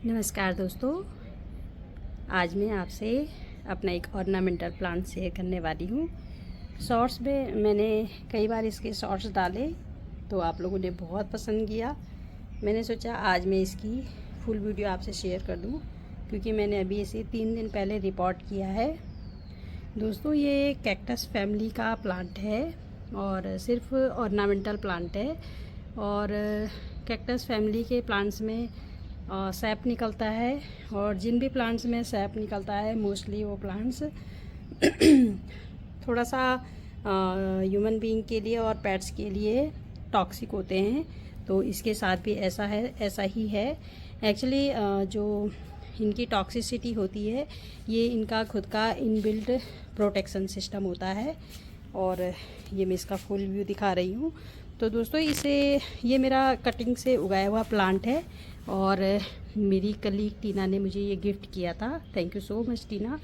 नमस्कार दोस्तों, आज मैं आपसे अपना एक ऑर्नामेंटल प्लांट शेयर करने वाली हूँ। शॉर्ट्स में मैंने कई बार इसके शॉर्ट्स डाले तो आप लोगों ने बहुत पसंद किया। मैंने सोचा आज मैं इसकी फुल वीडियो आपसे शेयर कर दूँ, क्योंकि मैंने अभी इसे 3 दिन पहले रिपोर्ट किया है। दोस्तों, ये कैक्टस फैमिली का प्लांट है और सिर्फ ऑर्नामेंटल प्लांट है। और कैक्टस फैमिली के प्लांट्स में सैप निकलता है, और जिन भी प्लांट्स में सैप निकलता है मोस्टली वो प्लांट्स थोड़ा सा ह्यूमन बीइंग के लिए और पेट्स के लिए टॉक्सिक होते हैं। तो इसके साथ भी ऐसा ही है। एक्चुअली जो इनकी टॉक्सिसिटी होती है, ये इनका खुद का इनबिल्ट प्रोटेक्शन सिस्टम होता है। और ये मैं इसका फुल व्यू दिखा रही हूँ। तो दोस्तों, ये मेरा कटिंग से उगाया हुआ प्लांट है और मेरी कलीग टीना ने मुझे ये गिफ्ट किया था। थैंक यू सो मच टीना।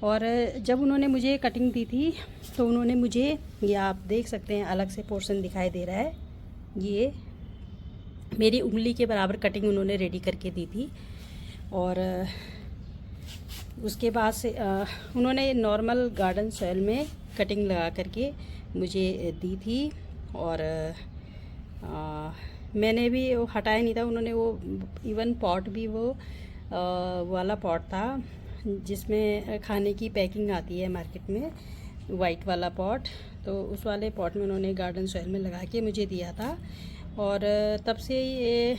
और जब उन्होंने मुझे कटिंग दी थी तो उन्होंने मुझे, ये आप देख सकते हैं अलग से पोर्शन दिखाई दे रहा है, ये मेरी उंगली के बराबर कटिंग उन्होंने रेडी करके दी थी। और उसके बाद से उन्होंने नॉर्मल गार्डन सॉइल में कटिंग लगा करके मुझे दी थी। और मैंने भी वो हटाया नहीं था। उन्होंने वो इवन पॉट भी वो वाला पॉट था जिसमें खाने की पैकिंग आती है मार्केट में, वाइट वाला पॉट। तो उस वाले पॉट में उन्होंने गार्डन सॉइल में लगा के मुझे दिया था। और तब से ये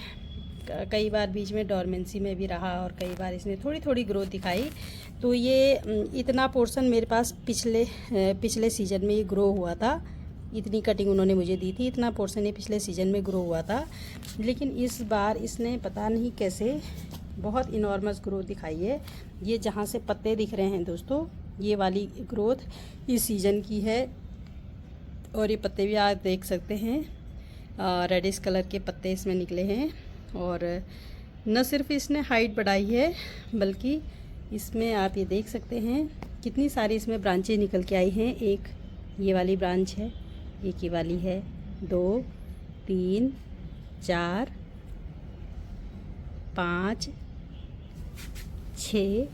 कई बार बीच में डॉर्मेंसी में भी रहा और कई बार इसने थोड़ी थोड़ी ग्रोथ दिखाई। तो ये इतना पोर्शन मेरे पास पिछले सीज़न में ये ग्रो हुआ था। इतनी कटिंग उन्होंने मुझे दी थी, इतना पोर्शन ये पिछले सीज़न में ग्रो हुआ था। लेकिन इस बार इसने पता नहीं कैसे बहुत इनॉर्मस ग्रोथ दिखाई है। ये जहाँ से पत्ते दिख रहे हैं दोस्तों, ये वाली ग्रोथ इस सीज़न की है। और ये पत्ते भी आप देख सकते हैं, रेडिश कलर के पत्ते इसमें निकले हैं। और न सिर्फ इसने हाइट बढ़ाई है, बल्कि इसमें आप ये देख सकते हैं कितनी सारी इसमें ब्रांचें निकल के आई हैं। एक ये वाली ब्रांच है, एक ये वाली है, 2, 3, 4, 5, 6।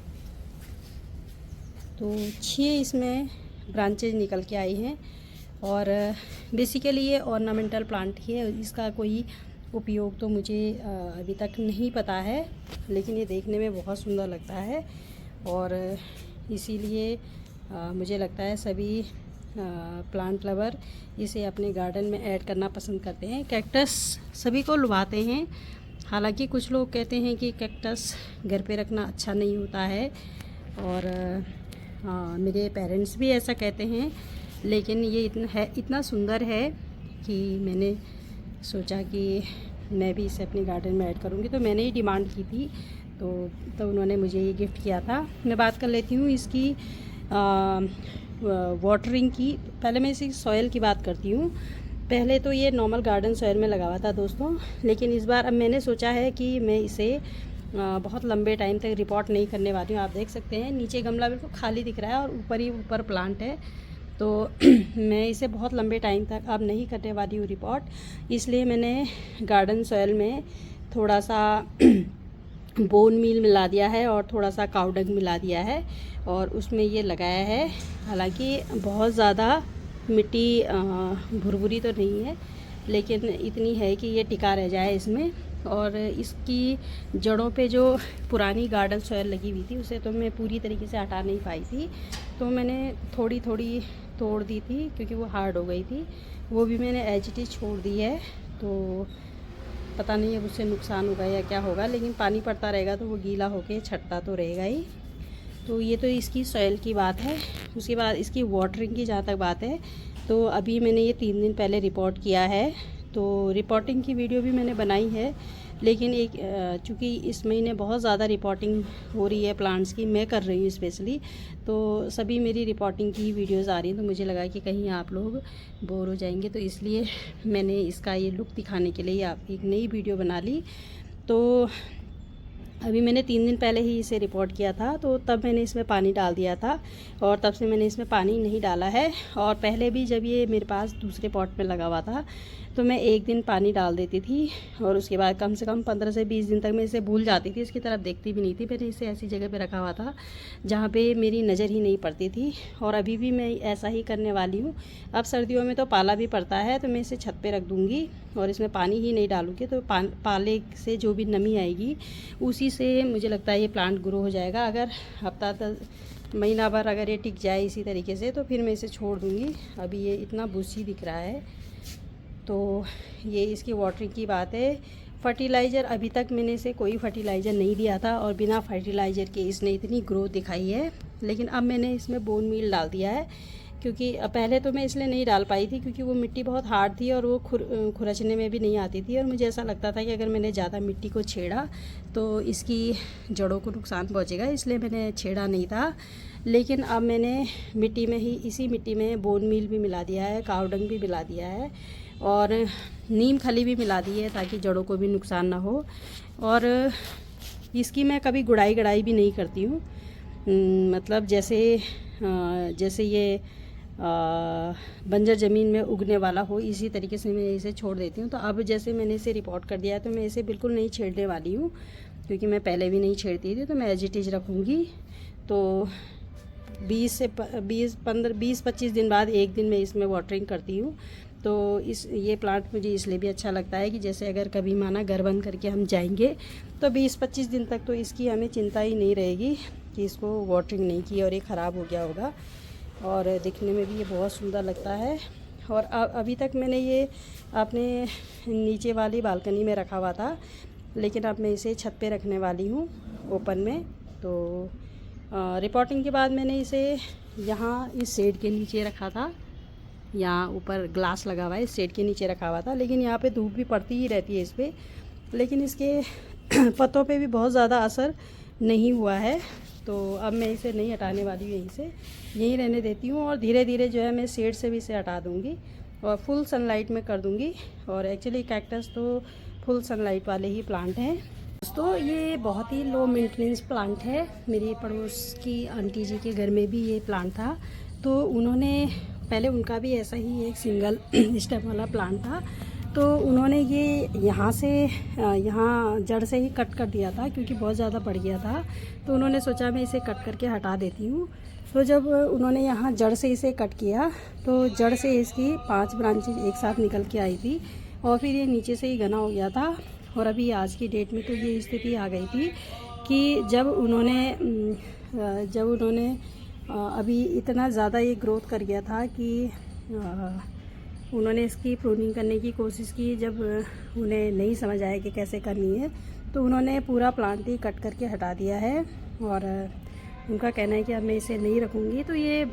तो 6 इसमें ब्रांचेज निकल के आई हैं। और बेसिकली ये ऑर्नामेंटल प्लांट ही है। इसका कोई उपयोग तो मुझे अभी तक नहीं पता है, लेकिन ये देखने में बहुत सुंदर लगता है। और इसीलिए मुझे लगता है सभी प्लांट लवर इसे अपने गार्डन में ऐड करना पसंद करते हैं। कैक्टस सभी को लुभाते हैं। हालांकि कुछ लोग कहते हैं कि कैक्टस घर पे रखना अच्छा नहीं होता है, और मेरे पेरेंट्स भी ऐसा कहते हैं। लेकिन ये इतना सुंदर है कि मैंने सोचा कि मैं भी इसे अपने गार्डन में ऐड करूँगी। तो मैंने ही डिमांड की थी, तो उन्होंने मुझे ये गिफ्ट किया था। मैं बात कर लेती हूँ इसकी वाटरिंग की। पहले मैं इसी सॉइल की बात करती हूँ। पहले तो ये नॉर्मल गार्डन सॉइल में लगा हुआ था दोस्तों, लेकिन इस बार अब मैंने सोचा है कि मैं इसे बहुत लंबे टाइम तक रिपोर्ट नहीं करने वाली हूँ। आप देख सकते हैं नीचे गमला बिल्कुल खाली दिख रहा है और ऊपर प्लांट है। तो मैं इसे बहुत लंबे टाइम तक अब नहीं करने वाली हूँ रिपोर्ट। इसलिए मैंने गार्डन सॉइल में थोड़ा सा बोन मील मिला दिया है और थोड़ा सा काऊ डंग मिला दिया है और उसमें ये लगाया है। हालांकि बहुत ज़्यादा मिट्टी भुरभुरी तो नहीं है, लेकिन इतनी है कि ये टिका रह जाए इसमें। और इसकी जड़ों पे जो पुरानी गार्डन सॉइल लगी हुई थी उसे तो मैं पूरी तरीके से हटा नहीं पाई थी, तो मैंने थोड़ी थोड़ी तोड़ दी थी क्योंकि वो हार्ड हो गई थी। वो भी मैंने एज इट इज़ छोड़ दी है। तो पता नहीं अब उससे नुकसान होगा या क्या होगा, लेकिन पानी पड़ता रहेगा तो वो गीला होके छटता तो रहेगा ही। तो ये तो इसकी सॉइल की बात है। उसके बाद इसकी वाटरिंग की जहाँ तक बात है, तो अभी मैंने ये 3 दिन पहले रिपोर्ट किया है। तो रिपोर्टिंग की वीडियो भी मैंने बनाई है, लेकिन चूँकि इस महीने बहुत ज़्यादा रिपोर्टिंग हो रही है प्लांट्स की, मैं कर रही हूँ स्पेशली, तो सभी मेरी रिपोर्टिंग की वीडियोज़ आ रही हैं। तो मुझे लगा कि कहीं आप लोग बोर हो जाएंगे, तो इसलिए मैंने इसका ये लुक दिखाने के लिए आप एक नई वीडियो बना ली। तो अभी मैंने 3 दिन पहले ही इसे रिपोर्ट किया था, तो तब मैंने इसमें पानी डाल दिया था और तब से मैंने इसमें पानी नहीं डाला है। और पहले भी जब ये मेरे पास दूसरे पॉट में लगा हुआ था तो मैं एक दिन पानी डाल देती थी और उसके बाद कम से कम 15 से 20 दिन तक मैं इसे भूल जाती थी, इसकी तरफ देखती भी नहीं थी। मैंने इसे ऐसी जगह पे रखा हुआ था जहाँ पे मेरी नज़र ही नहीं पड़ती थी, और अभी भी मैं ऐसा ही करने वाली हूँ। अब सर्दियों में तो पाला भी पड़ता है, तो मैं इसे छत पे रख दूँगी और इसमें पानी ही नहीं डालूँगी, तो पाले से जो भी नमी आएगी उसी से मुझे लगता है ये प्लांट ग्रो हो जाएगा। अगर हफ्ता 10 महीना भर अगर ये टिक जाए इसी तरीके से तो फिर मैं इसे छोड़ दूँगी। अभी ये इतना बुशी दिख रहा है। तो ये इसकी वाटरिंग की बात है। फर्टिलाइज़र अभी तक मैंने इसे कोई फर्टिलाइज़र नहीं दिया था और बिना फर्टिलाइज़र के इसने इतनी ग्रोथ दिखाई है। लेकिन अब मैंने इसमें बोन मील डाल दिया है, क्योंकि पहले तो मैं इसलिए नहीं डाल पाई थी क्योंकि वो मिट्टी बहुत हार्ड थी और वो खुरचने में भी नहीं आती थी, और मुझे ऐसा लगता था कि अगर मैंने ज़्यादा मिट्टी को छेड़ा तो इसकी जड़ों को नुकसान पहुंचेगा, इसलिए मैंने छेड़ा नहीं था। लेकिन अब मैंने मिट्टी में ही, इसी मिट्टी में बोन मील भी मिला दिया है, काव डंग भी मिला दिया है और नीम खली भी मिला दी है ताकि जड़ों को भी नुकसान ना हो। और इसकी मैं कभी गुड़ाई भी नहीं करती हूँ। मतलब जैसे ये बंजर ज़मीन में उगने वाला हो इसी तरीके से मैं इसे छोड़ देती हूँ। तो अब जैसे मैंने इसे रिपोर्ट कर दिया है तो मैं इसे बिल्कुल नहीं छेड़ने वाली हूँ, क्योंकि मैं पहले भी नहीं छेड़ती थी। तो मैं एज इट इज़ रखूँगी। तो 20-25 दिन बाद एक दिन मैं इसमें वाटरिंग करती हूँ। तो ये प्लांट मुझे इसलिए भी अच्छा लगता है कि जैसे अगर कभी माना घर बंद करके हम जाएंगे तो 20-25 दिन तक तो इसकी हमें चिंता ही नहीं रहेगी कि इसको वाटरिंग नहीं की और ये ख़राब हो गया होगा। और दिखने में भी ये बहुत सुंदर लगता है। और अभी तक मैंने ये अपने नीचे वाली बालकनी में रखा हुआ था, लेकिन अब मैं इसे छत पे रखने वाली हूँ ओपन में। तो रिपोर्टिंग के बाद मैंने इसे यहाँ इस शेड के नीचे रखा था। यहाँ ऊपर ग्लास लगा हुआ है, इस शेड के नीचे रखा हुआ था, लेकिन यहाँ पे धूप भी पड़ती ही रहती है इस पर, लेकिन इसके पत्तों पे भी बहुत ज़्यादा असर नहीं हुआ है। तो अब मैं इसे नहीं हटाने वाली हूँ, यहीं से यहीं रहने देती हूँ और धीरे धीरे जो है मैं शेड से भी इसे हटा दूँगी और फुल सनलाइट में कर दूँगी। और एक्चुअली कैक्टस तो फुल सनलाइट वाले ही प्लांट हैं। दोस्तों ये बहुत ही लो मेंटेनेंस प्लांट है। मेरी पड़ोस की आंटी जी के घर में भी ये प्लांट था, तो उन्होंने पहले उनका भी ऐसा ही एक सिंगल स्टेप वाला प्लांट था, तो उन्होंने ये यहाँ जड़ से ही कट कर दिया था क्योंकि बहुत ज़्यादा बढ़ गया था। तो उन्होंने सोचा मैं इसे कट करके हटा देती हूँ। तो जब उन्होंने यहाँ जड़ से इसे कट किया तो जड़ से इसकी 5 ब्रांचेज एक साथ निकल के आई थी और फिर ये नीचे से ही घना हो गया था। और अभी आज की डेट में तो ये स्थिति आ गई थी कि जब उन्होंने अभी इतना ज़्यादा ये ग्रोथ कर गया था कि उन्होंने इसकी प्रूनिंग करने की कोशिश की। जब उन्हें नहीं समझ आया कि कैसे करनी है तो उन्होंने पूरा प्लांट ही कट करके हटा दिया है और उनका कहना है कि अब मैं इसे नहीं रखूँगी। तो ये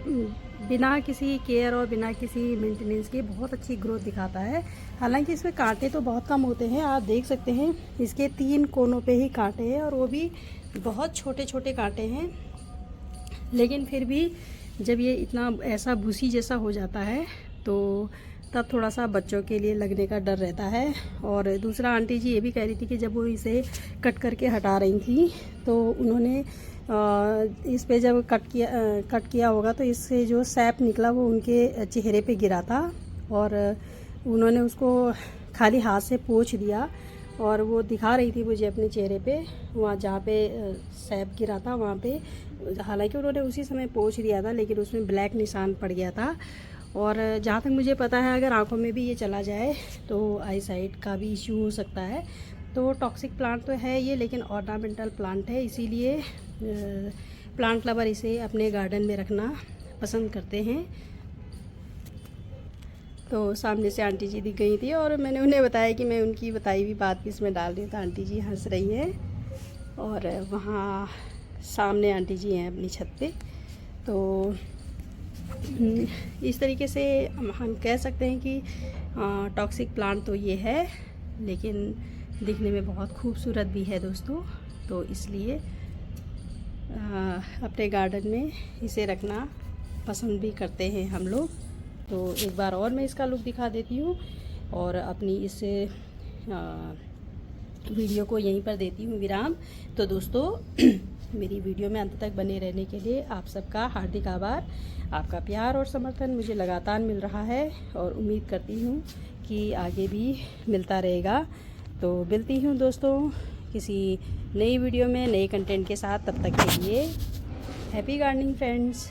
बिना किसी केयर और बिना किसी मेंटेनेंस के बहुत अच्छी ग्रोथ दिखाता है। हालांकि इसमें कांटे तो बहुत कम होते हैं, आप देख सकते हैं इसके 3 कोनों पे ही कांटे हैं और वो भी बहुत छोटे छोटे कांटे हैं। लेकिन फिर भी जब ये इतना ऐसा भूसी जैसा हो जाता है तो तब थोड़ा सा बच्चों के लिए लगने का डर रहता है। और दूसरा आंटी जी ये भी कह रही थी कि जब वो इसे कट करके हटा रही थी तो उन्होंने इस पे जब कट किया होगा तो इससे जो सैप निकला वो उनके चेहरे पे गिरा था और उन्होंने उसको खाली हाथ से पोंछ दिया और वो दिखा रही थी मुझे अपने चेहरे पे, वहाँ जहाँ पे सैप गिरा था वहाँ पे। हालांकि उन्होंने उसी समय पोंछ दिया था लेकिन उसमें ब्लैक निशान पड़ गया था। और जहाँ तक मुझे पता है अगर आंखों में भी ये चला जाए तो आई साइट का भी इश्यू हो सकता है। तो टॉक्सिक प्लांट तो है ये, लेकिन ऑर्नामेंटल प्लांट है, इसीलिए प्लांट लवर इसे अपने गार्डन में रखना पसंद करते हैं। तो सामने से आंटी जी दिख गई थी और मैंने उन्हें बताया कि मैं उनकी बताई हुई बात भी इसमें डाल रही हूँ। तो आंटी जी हंस रही हैं और वहाँ सामने आंटी जी हैं अपनी छत पे। तो इस तरीके से हम कह सकते हैं कि टॉक्सिक प्लांट तो ये है, लेकिन दिखने में बहुत खूबसूरत भी है दोस्तों। तो इसलिए अपने गार्डन में इसे रखना पसंद भी करते हैं हम लोग। तो एक बार और मैं इसका लुक दिखा देती हूँ और अपनी इस वीडियो को यहीं पर देती हूँ विराम। तो दोस्तों मेरी वीडियो में अंत तक बने रहने के लिए आप सबका हार्दिक आभार। आपका प्यार और समर्थन मुझे लगातार मिल रहा है और उम्मीद करती हूँ कि आगे भी मिलता रहेगा। तो मिलती हूँ दोस्तों किसी नई वीडियो में नए कंटेंट के साथ। तब तक के लिए हैप्पी गार्डनिंग फ्रेंड्स।